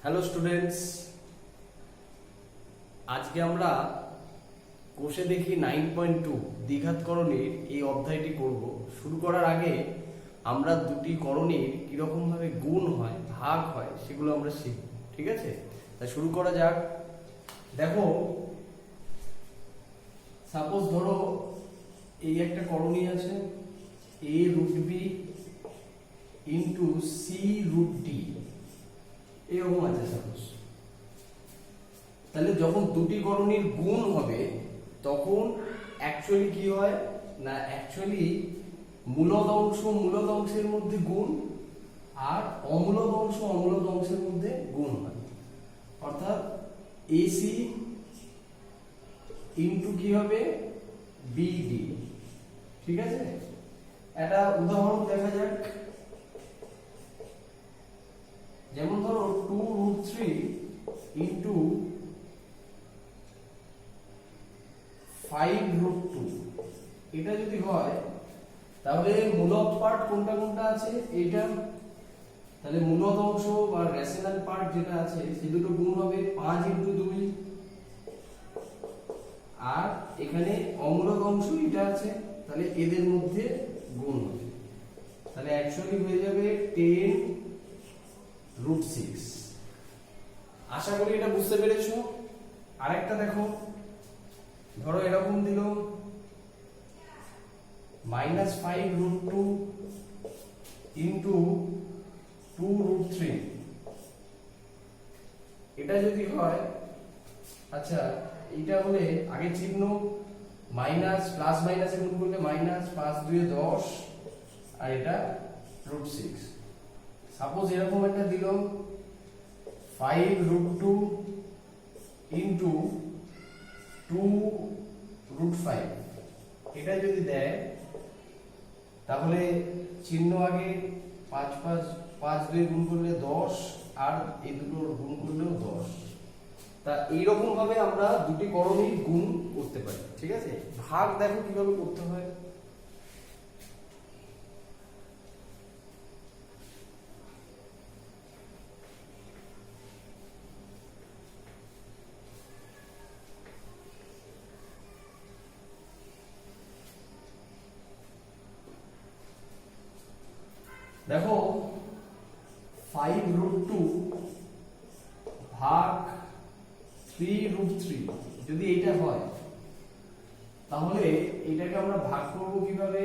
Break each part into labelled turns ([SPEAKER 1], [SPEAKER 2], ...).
[SPEAKER 1] Hello students, আজকে আমরা কোষে দেখি 9.2 দ্বিঘাতকরণের এই অধ্যায়টি করব। শুরু করার আগে আমরা দুটি করণের কিরকম ভাবে গুণ হয়, ভাগ হয়, সেগুলো আমরা শিখব। ঠিক আছে, তা শুরু করা যাক। দেখো, সাপোজ ধরো এই একটা করণী আছে, a root B into C root D, এরকম আছে সাপোজ। তাহলে যখন দুটি করণীর গুণ হবে তখন অ্যাকচুয়ালি কি হয় না, অ্যাকচুয়ালি মূলদ অংশের মধ্যে গুণ আর অমূলদ অংশের মধ্যে গুণ হয়। অর্থাৎ এসি ইন্টু কি হবে বিডি। ঠিক আছে, একটা উদাহরণ দেখা যাক। যেমন ধরো 2√3 ইন্টু 5√2, এটা যদি হয় তাহলে মূলদ পার্ট কোনটা কোনটা আছে এইটা, তাহলে মূলদ অংশ বা রেশনাল পার্ট যেটা আছে সে দুটো গুণ হবে 5×2, আর এখানে অমূলদ অংশ এটা আছে, তাহলে এদের মধ্যে গুণ হবে। তাহলে অ্যাকচুয়ালি হয়ে যাবে 10√6। আশা করি এটা বুঝতে পেরেছো। আরেকটা দেখো, ধরো এরকম দিল -5√2 ইন্টু 2√3, এটা যদি হয়, আচ্ছা এটা হলে আগে চিহ্ন মাইনাস প্লাস মাইনাসে গুণ করলে মাইনাস, 5×2 = 10, আর এটা √6। সাপোজ এরকম একটা দিল 5√2 ইন্টু 2√5, এটা যদি দেয় তাহলে চিহ্ন আগে 5×2 গুণ করলে 10, আর এই দুটোর গুণ করলেও 10। তা এইরকম ভাবে আমরা দুটি করণীর গুণ করতে পারি। ঠিক আছে, ভাগ দেখো কিভাবে করতে হয়। দেখো 5√2 ভাগ 3√3 যদি এইটা হয় তাহলে এটাকে আমরা ভাগ করব কিভাবে,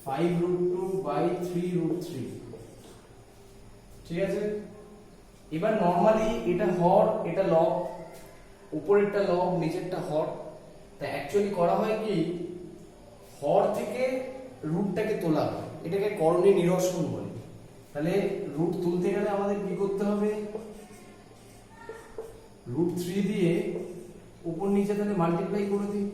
[SPEAKER 1] 5√2/3√3। ঠিক আছে, এবার নরমালি এটা হর, এটা লব, উপরেরটা লব, নিচেরটা হর। তা অ্যাকচুয়ালি করা হয় কি, হর থেকে রুটটাকে তোলা হয়, এটাকে করণী নিরসন বলে। তাহলে রুট তুলতে গেলে আমাদের কি করতে হবে, √3 দিয়ে উপর নিচে তাহলে মাল্টিপ্লাই করে দিই।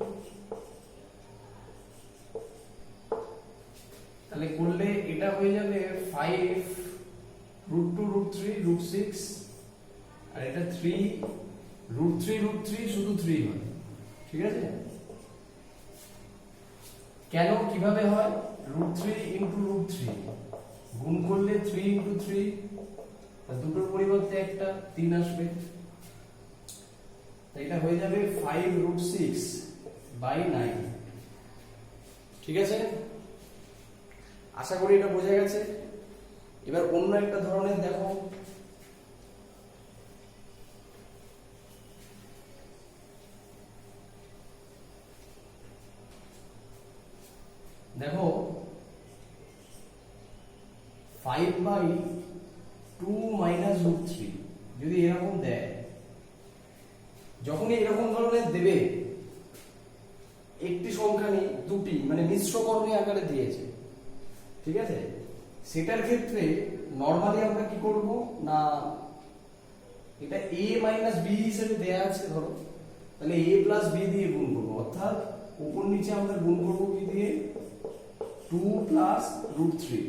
[SPEAKER 1] তাহলে করলে এটা হয়ে যাবে 5√2√3√6, আর এটা 3√3√3 শুধু 3 হয়। ঠিক আছে, কেন কিভাবে হয়, √3 × √3 গুণ করলে 3×3, দুটোর পরিবর্তে একটা 3 আসবে। এটা হয়ে যাবে 5√6/9। ঠিক আছে, আশা করি এটা বোঝা গেছে। এবার অন্য একটা ধরনের দেখো, দেখো 5/2 - √3 যদি এরকম দেয়, যখনই এরকম ধরনের দেবে, একটি সংখ্যা নেই, দুটি মানে মিশ্র করণী আকারে দিয়েছে। ঠিক আছে, সেটার ক্ষেত্রে নরমালি আমরা কি করব না, এটা a - b হিসেবে দেয়া আছে ধরো, তাহলে a + b দিয়ে গুণ করব। অর্থাৎ উপর নিচে আমরা গুণ করব কি দিয়ে, 2 + √3।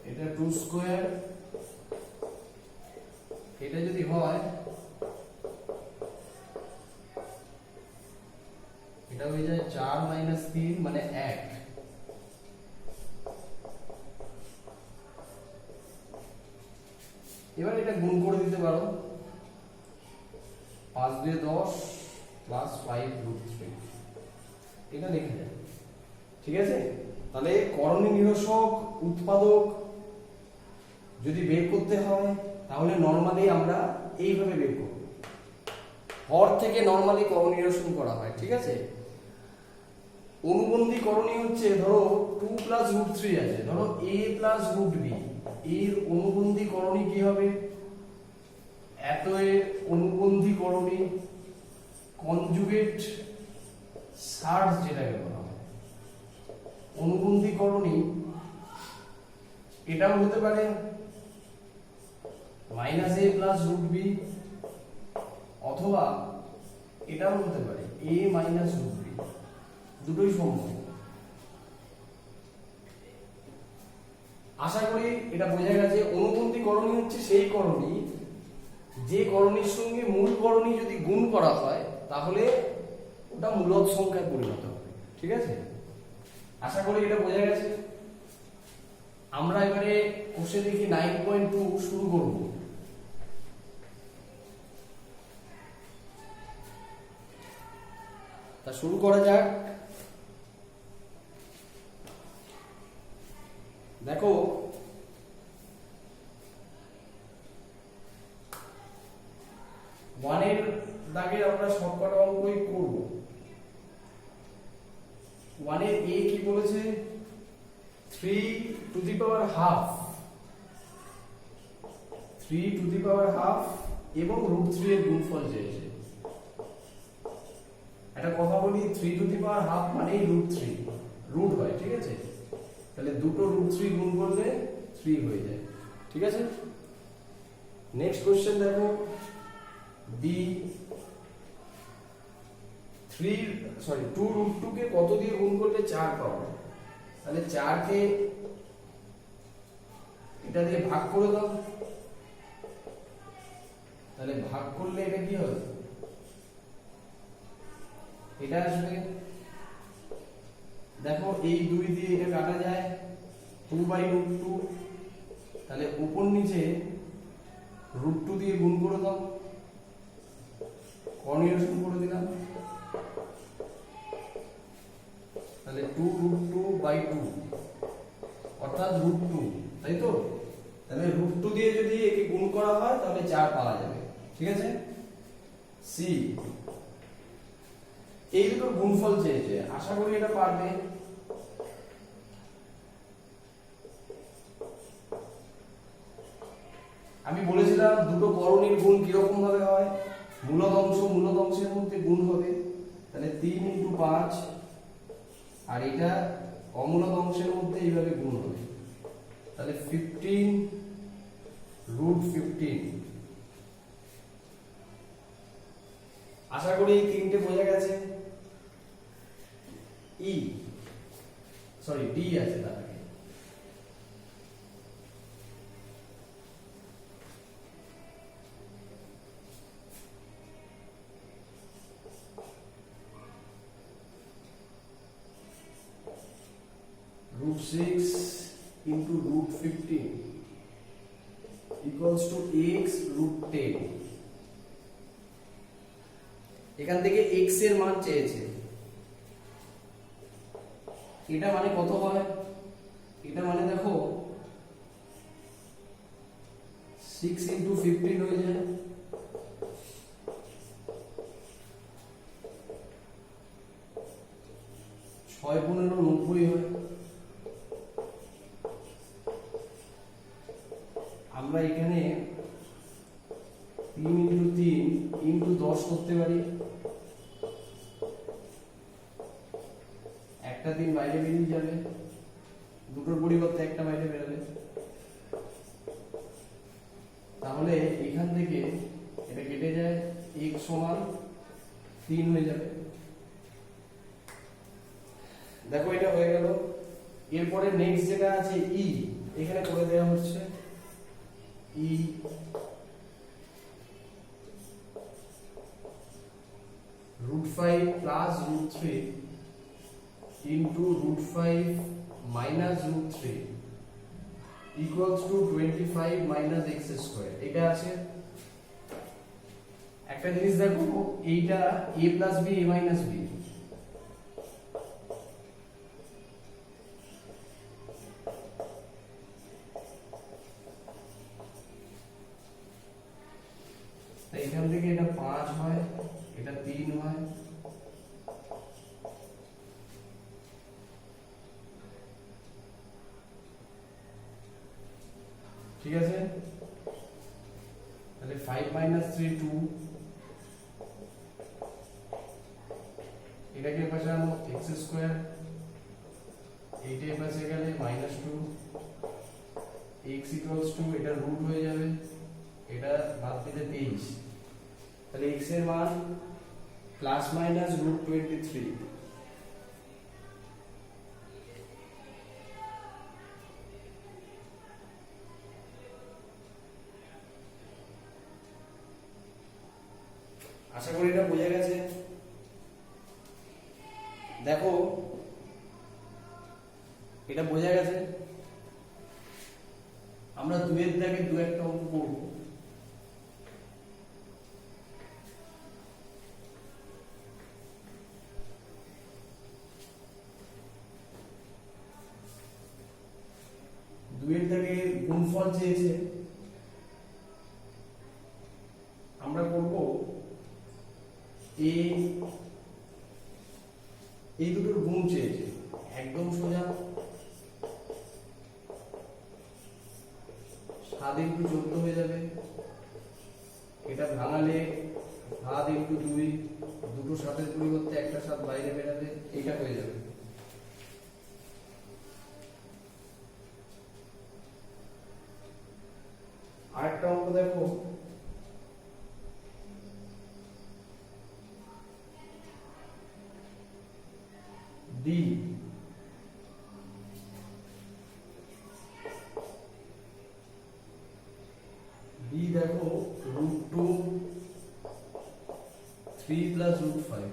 [SPEAKER 1] এটা 2² এটা যদি হয় এটা হয়ে যায় 4 মাইনাস 3 মানে 1। এবার এটা গুণ করে দিতে পারো, 5 দিয়ে 10 প্লাস 5 রুট 3, এটা লিখে যায়। ঠিক আছে, তাহলে করণী নিরসক উৎপাদক যদি বের করতে হয় তাহলে নরমালি আমরা এইভাবে বের করব, হর থেকে নরমালি করণী নিরসন করা হয়। ঠিক আছে, অনুবন্ধী করণী হচ্ছে ধরো 2 প্লাস রুট 3 আছে, ধরো a প্লাস রুট b, এর অনুবন্ধী করণী কি হবে? এতএর অনুবন্ধী করণী কনজুগেট সার্জ যেটাকে বলা হয়, অনুবন্ধী করণী এটাও হতে পারে minus a plus root b, অথবা এটাও হতে পারে a মাইনাস রুট b, দুটোই সম্ভব। আশা করি এটা বোঝা গেছে। অনুবন্ধী করণী হচ্ছে সেই করণী যে করণীর সঙ্গে মূল করণী যদি গুণ করা হয় তাহলে ওটা মূলদ সংখ্যায় পরিণত হবে। ঠিক আছে, আশা করি এটা বোঝা গেছে। আমরা এবারে কোশ্চেন দেখি 9.2 শুরু করব। তা শুরু করা যাক। দেখো ওয়ানের দাগে আমরা সবকটা অঙ্কই করব। ওয়ানের এ কি বলেছে? 3 to the power half, 3 to the power half এবং রুট 3 এর গুণফল চেয়েছে। একটা কথা বলি, 3 টু দি পাওয়ার হাফ মানেই রুট 3 রুট হয়। ঠিক আছে, তাহলে দুটো রুট 3 গুণ করলে 3 হয়ে যায়। ঠিক আছে, নেক্সট কোশ্চেন দেখো বি 2 রুট 2 কে কত দিয়ে গুণ করলে 4 পাবো? তাহলে 4 কে এটা দিয়ে ভাগ করে দাও, তাহলে ভাগ করলে এটা কি হবে? এটা আসবে। দেখো এই 2 দিয়ে এটা কাটা যায়, 2/√2, তাহলে উপর নিচে √2 দিয়ে গুণ করে দাও, করণীয়সম করে দিলাম, তাহলে 2√2/2 অর্থাৎ √2, তাই তো? তাহলে √2 দিয়ে যদি একে গুণ করা হয় তাহলে 4 পাওয়া যাবে। ঠিক আছে, সি এই দুটো গুণফল চেয়েছে, আশা করি এটা পারবে। আমি বলেছিলাম দুটো করণীর গুণ কিরকম ভাবে হয়, মূলদ অংশের মধ্যে গুণ হবে, তাহলে 3 × 5, আর এটা অমূলদ অংশের মধ্যে এইভাবে গুণ হবে, তাহলে 15√15। আশা করি এই তিনটে বোঝা গেছে। ডি আছে তার আগে। √6 × √15 equals to x √10। এখান থেকে x এর মান চেয়েছে, এটা মানে কত হয়? এটা মানে দেখো 6 × 15 হয়ে যায়, 6 × 15 90 হয়। আমরা এখানে 3 × 3 × 10 করতে পারি, একটা 3 বাইরে বেরিয়ে যাবে, দুটোর পরিবর্তে একটা বাইরে বেরোবে, তাহলে এখান থেকে এটা কেটে যায়, x সমান 3 হয়ে যাবে। দেখো এটা হয়ে গেল। এরপরে নেক্সট যেটা আছে ই, এখানে করে দেওয়া হচ্ছে ই 5 plus root 3 into root 5 minus root 3 equals to 25 minus x square. এটা আছে। একটা জিনিস দেখো, এইটা a plus b a minus b, এখান থেকে এটা 5 হয়, এটা 3 হয়, ঠিক আছে? তাহলে 5 minus 3 2, এটাকে পাশে আনো x স্কয়ার, এইটার পাশে গেলে -2 x ইকুয়ালস টু, এটা রুট হয়ে যাবে, এটা বাদ দিলে 23, তাহলে x এর মান প্লাস মাইনাস রুট 23। আশা করি এটা বোঝা গেছে। দেখো এটা বোঝা গেছে। আমরা দুয়ের দাগে দু একটা অঙ্ক করব। দুয়ের দাগে গুণফল চেয়েছে, আমরা করব এই দুটোর গুণ চেয়েছে, একদম সোজা 7 ইনটু 14 হয়ে যাবে, এটা ভাঙালে 7 ইনটু 2, দুটো 7-এর পরিবর্তে একটা 7 বাইরে বেরাবে, এটা হয়ে যাবে। আরেকটা অঙ্ক দেখো, D দেখো √2 3 প্লাস √5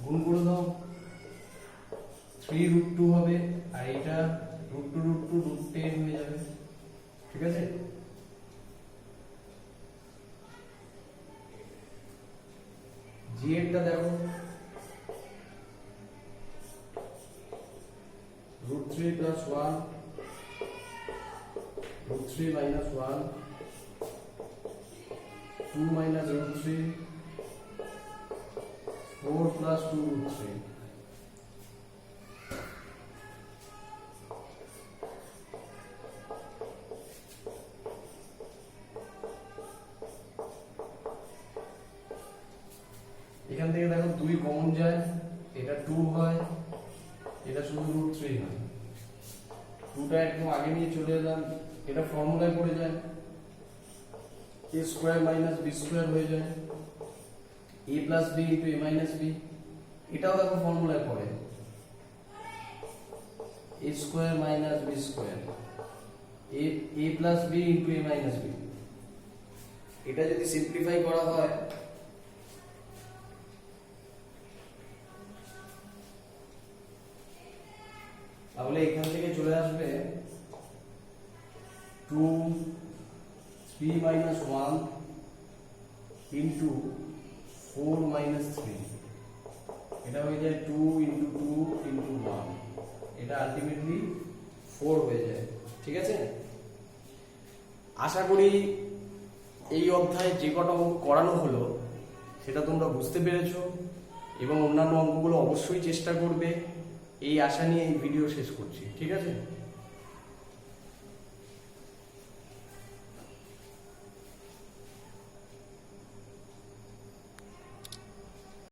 [SPEAKER 1] গুণ করে দাও, 3 √2 হবে, আর এটা √2 √10 হয়ে যাবে, ঠিক আছে? জি এরটা দেখো √3 plus 1 √3 minus 1 2 minus √3 4 plus 2 √3। এখান থেকে দেখো 2 কমন যায়, এটা 2 হয়, এটা শুধু √3 হয়, 2টা একদম আগে নিয়ে চলে এলাম, এটা ফর্মুলায় পড়ে যায়, a square minus b square হয়ে যায়, a plus b into a minus b, এটাও দেখো ফর্মুলায় পড়ে, a square minus b square, a plus b into a minus b। এটা যদি সিম্পলিফাই করা হয় তাহলে এখান থেকে চলে আসবে 2 3 minus 1 into 4 minus 3, এটা হয়ে যায় 2 into 2 into 1, এটা আলটিমেটলি 4 হয়ে যায়, ঠিক আছে? আশা করি এই অধ্যায়ে যে কটা অঙ্ক করানো হলো সেটা তোমরা বুঝতে পেরেছো, এবং অন্যান্য অঙ্কগুলো অবশ্যই চেষ্টা করবে, এই আশা নিয়ে এই ভিডিও শেষ করছি, ঠিক আছে?